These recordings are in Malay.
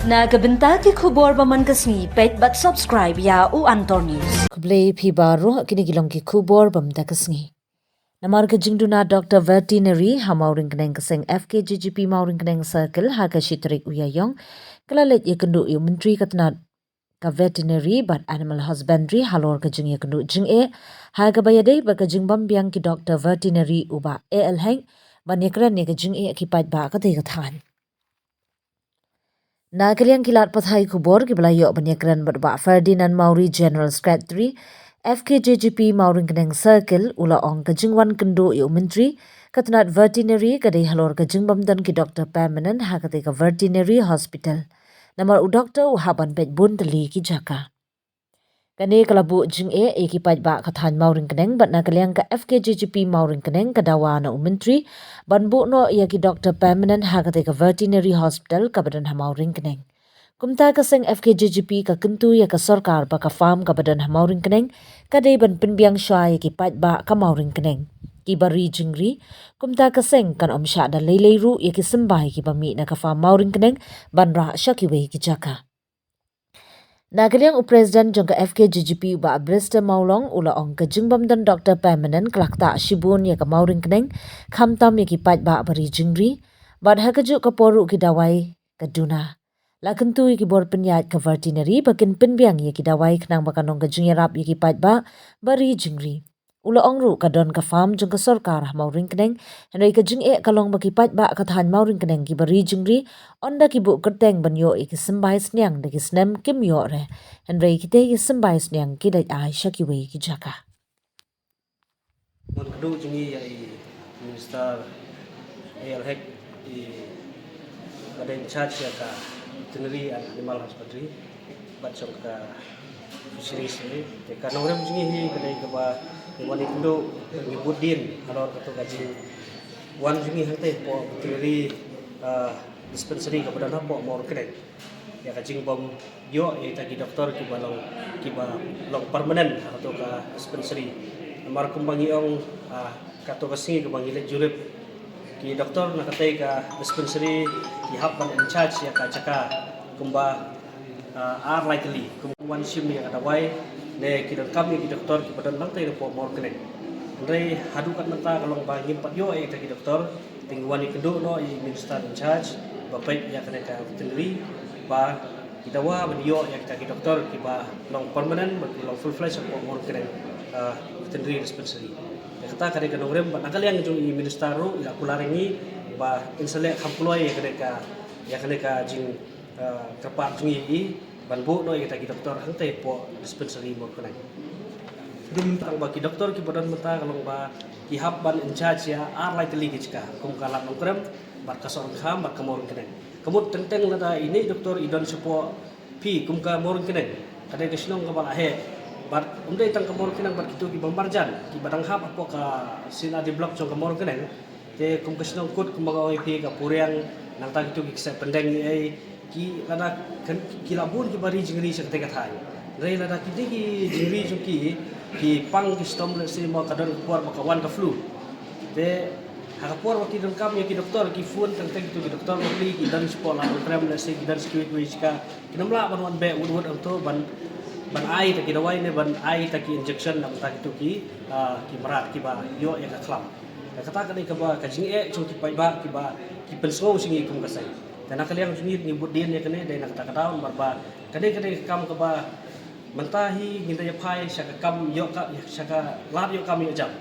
Nagabenta ki khubor baman kasni pet but subscribe ya u Antor News. Kublai phi baro kini gilong ki khubor bamda kasni. Namar ka jingduna Dr. Veterinary hamauring kneng kaseng FKGGP mauring kneng circle ha ka shitrik uyayong kalalet yakendu yu menteri katna ka veterinary but animal husbandry halor ka jing yakendu jing ha ka bayade ba ka jing bambiang ki Dr. Veterinary uba heng ban yakran ne ka jing akipat ba ka te ka than. Nagaliang kilat pathai kubor ki belayok banyakran berba Ferdinand Mauri General Secretary FKJGP Mauring Keneng Circle ula ong kajingwan kendo yu menteri katnat veterinary kadai halor kajingbam dan ki Dr. Permanent hakate ka veterinary hospital namar u Dr. Uhaban pet bun teli ki jaka. Kani kalabu jing ki paj ba kathan Mauring Keneng bat nagaliang ka FKJGP Mauring Keneng kadawa na u menteri ban bu no ya ki Dr. Permanent hakate ka veterinary hospital ka badan Mauring Keneng. Kumta kaseng FKJGP ka kentu ya ka sarkar ba ka farm ka badan Mauring Keneng kadai ban penbiang syai ki paj ba ka Mauring Keneng. Ki bari jingri kumta kaseng kan om sya da lelei ru ya ki sembai ki bami na ka farm Mauring Keneng ban ra syakiwe ki jaka. Nagaliang Presiden jangka FKJGP ba Brista Maulong ula ong ka jingbam dan Dr. Permanent kelakta shibun ya ka Mauring Keneng khamtam ya ki paj ba bari jingri bad hakajuk ka poru ki dawai ka duna. La kentu ya ki bor penyat ka veterinary bakin penbiang ya ki dawai kenang bakanong ka jingyarap ya ki paj ba bari jingri. Ula ong ru ka don ka farm jangka sarkar Mauring Keneng henry ka jing kalong baki paj ba ka than Mauring Keneng ki bari jingri onda ki bu kerteng banyo ki sembai snyang de ki snem kim yo re henry ki te ki sembai snyang ki dai ai shakiwe ki jaka. Mon kedu jingi ya minister hek i badan charge ya ka veterinary and animal husbandry bacong ka fisheries ni te ka nongre jingi hi kadai ka ba wani kedu ngibudin alor ka to gaji wan jingi hate po veterinary dispensary ka badan po mor kene ya ka jing bom yo ta ki doktor ki ba long permanent atau ka dispensary namar kumbangi ong kato kasi kumbangi le jurip ki doktor nakatay ka dispensary ki habban in charge ya ka chaka kumba are likely kumwan sim ya kadawai ne ki kami ki doktor ki badan lang tay po mor kene ndre hadukat mata kalong ba ngimpat yo ta ki doktor tingwan ni kedu no i minister in charge bapak ya kene ka veterinary ba kita wa beliau ya kita ki doktor ki ba long permanent long full fledged po mor kene veterinary dispensary. Ya kata kadang kadang rem nakal yang jung i minister ru ila kularingi ba insale khampuloi ya kadang jing kerpak jung i ban bu no kita ki doktor hante po dispensary mo kena. Dum tang ba ki doktor ki badan mata kalau ba ki habban in charge ya ar likely ki ka kum kalat nong krem bar kasor kham bar kamor kena. Kemud tenteng lada ini doktor idon supo pi kum ka mor kena. Kadang kesinong ka bala he bar undai tang kamor kenang bar kitu ki bambarjan ki badang hap apo ka sina di blok jong kamor kenang te kum kesnong kut kum bagawai pi ka puriang nang ta kitu ki se pendeng ai ki lada ki labun ki bari jingri se te kathai rei lada ki ki jingri jong ki pang ki stom le si mo kadon kuar makawan ka flu te hakapuar waktu don kam ya ki doktor ki fun tang tang kitu ki doktor li ki dan sekolah program le se ki dan skuit wiska kinamla ban wan be wud am to ban ai taki dawai ne ban ai taki injection nam taki tu ki merat ki ba yo ya ka klam kata kadai ka ba ka jing chung ki pai ba ki penso singi kum ka sai dan akaliang singi ni budin ya kene dai nak ta daun barba kadai kam ka ba mentahi nginta ya pai syaka kam yo ka syaka lab yo kam yo jam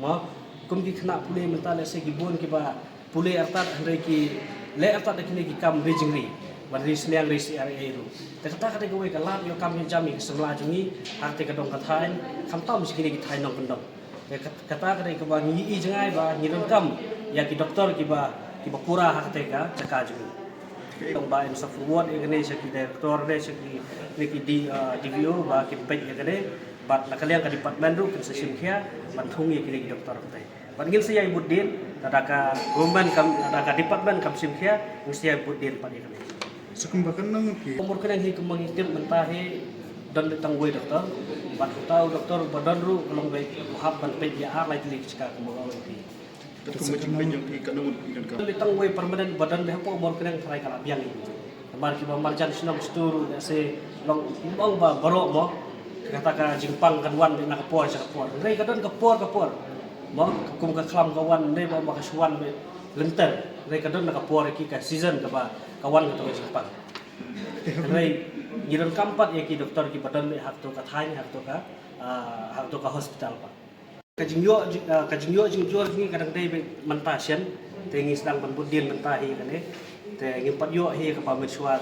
ma kum ki kena pule mentale se ki bun ki ba pule artat andre ki le artat kini ki kam rijingri bari seliang risi area itu. Kata kata gue kalap yo kami jami sebelah jungi arti kedong katain kam tahu mesti kini kita nong kendong. Kata kata ke bang i jengai ba ngirun kam ya ki doktor ki ba pura hak teka caka jungi. Dong ba in forward ya kene seki doktor de seki ki di DVO ba ki pek ya kene bat nakaliang ka department ru kin sesim kia bantung ya kini doktor katai. Panggil saya ibudin ada ka government kam ada ka department kam sim kia mesti ibudin pan ya kene. Sekumbakan nang ki Umur kena hi kemangitip mentahi dan datang gue doktor, bat tahu doktor badan ru kalau baik hab ban pe ya ar lagi cika kemau ki. kemacin banyak ki kanang ikan ka Datang gue permanen badan dah po umur kena try kala biang ini. Kemarin kita marjan senang setur se long ba barok mo kata jingpang kan wan nak kapor sa kapor. Rei kadon kapor. Mo kum ka klam kawan ne ba makasuan be lenter. Rei kadon nak kapor ki ka season ka ba kawan ka jingpang. Rei ngiron kampat ya ki doktor ki badan le hak to ka thai hak to ka hospital pa. Kajingyo jingjual ni kadang dai mentah sian tengi sedang penbudin mentah hi kan te ngimpat yo hi ka pa mensua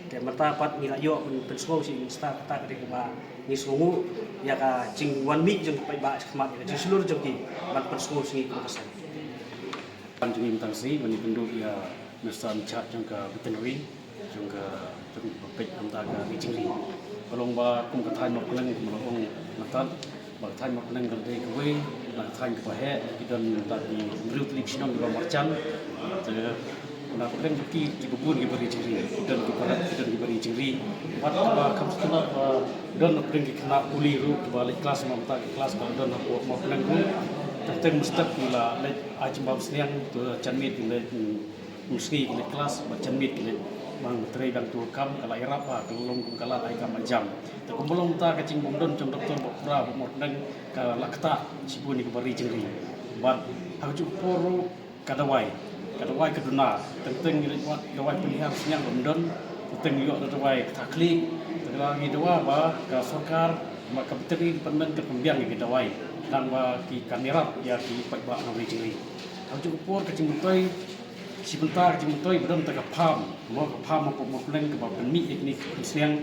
te mentah pat ngila yo pensua si insta kata ka ba ni sungu ya ka jing wan mi jeng pai ba khmat ya jing seluruh jeng ki man pensua singi ko kesan Pan jeng tang si mani penduk ya mesam chat jeng ka veterinary jeng ka pek amta ka ni jingli balong ba kum ka thai mok nang balong matat ba thai mok nang ka dei ka we ba thai ka he kidan ta di rut lik sinong ba marchan te na ko ren ki bubun ki bari jingli kidan ki parat kidan ki bari jingli wat ba kam suna ba don na ren ki kena uli ru ba le kelas mamta kelas ka don na mok nang ku tentang mustaq la le ajmab sniang tu chanmit le muski le kelas ba chanmit le mang metrai bang tu kam kala irap ba kelong kala ai kam jam ta kumbulong ta kacing bomdon jong doktor bokra bomot nang ka lakta sibuni ke bari jengri bat haju poro kadawai keduna tentang ni wat dawai pelihar sniang bomdon tentang yo dawai taklik lagi dawa ba ka sarkar maka beteri permen ke pembiang ke dawai nang ba ki kamirap ya ki pai ba nang jengri haju por kacing butoi sebentar jemutoi belum tak paham mau leng ke bab mi ini siang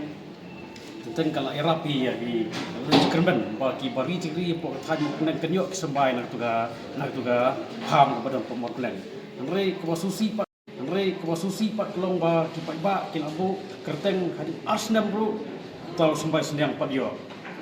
tentang kalau erapi ya di kerben bagi bari ciri po tadi kena kenyok sembai nak tuga paham kepada pemot leng nrei ke susi pak kelong ba ki ba kin abu kerteng hadi asnam bro tol sembai seniang padio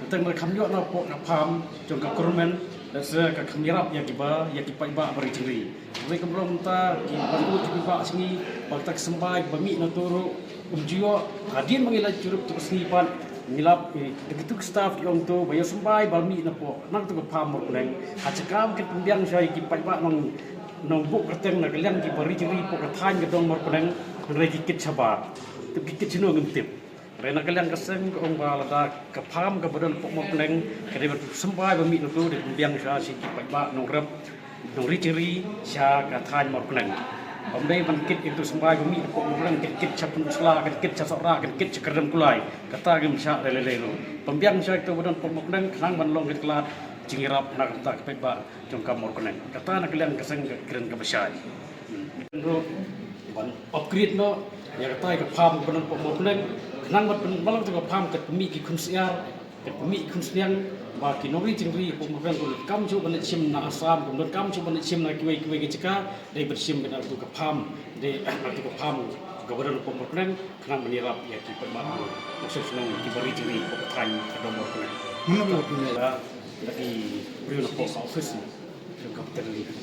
tentang mereka kamyo na po na paham jong ka kurmen dan saya ke kamirap ya kiba bari ciri mereka belum ta ki bantu kiba sini bakta sembai bami na turu umjio hadin mangila curup tu snipan ngilap begitu staff yang tu bayo sembai bami na po nang tu paham mo leng hacakam ke pembiang saya ki ba nong buk kerteng na kalian ki bari ciri po kathan ke dong mo leng regi kit sabar tu kit sino ngintip Rena kalian keseng ke orang balada ke paham ke badan pokok leng ke dia sembai bami itu di pembiang saya si kipai ba nongrep nongri ciri saya katakan mau leng pemdai bangkit itu sembai bami pokok leng kit capun sela kit casora kit cekerem kulai kata gem saya lelelo pembiang saya itu badan pokok leng kenang banlong kit kelat cingirap nak kata kipai ba jongkam mau leng kata nak kalian keseng ke keren ke besar itu upgrade no ya kata ke paham badan pokok leng nang malam tu paham kat pemi ki kunsiar kat pemi kunsiang ba ki nori jingri pembukan tu kam chu ban sim na asam kemudian kam chu ban sim na kiwe ki ceka dai bersim kan tu ke paham dai tu ke paham gabaran pembukan kenang menirap ya ki permalu maksud senang ki bari jingri pembukan nomor kan mana boleh punya lagi beri nak office juga terlihat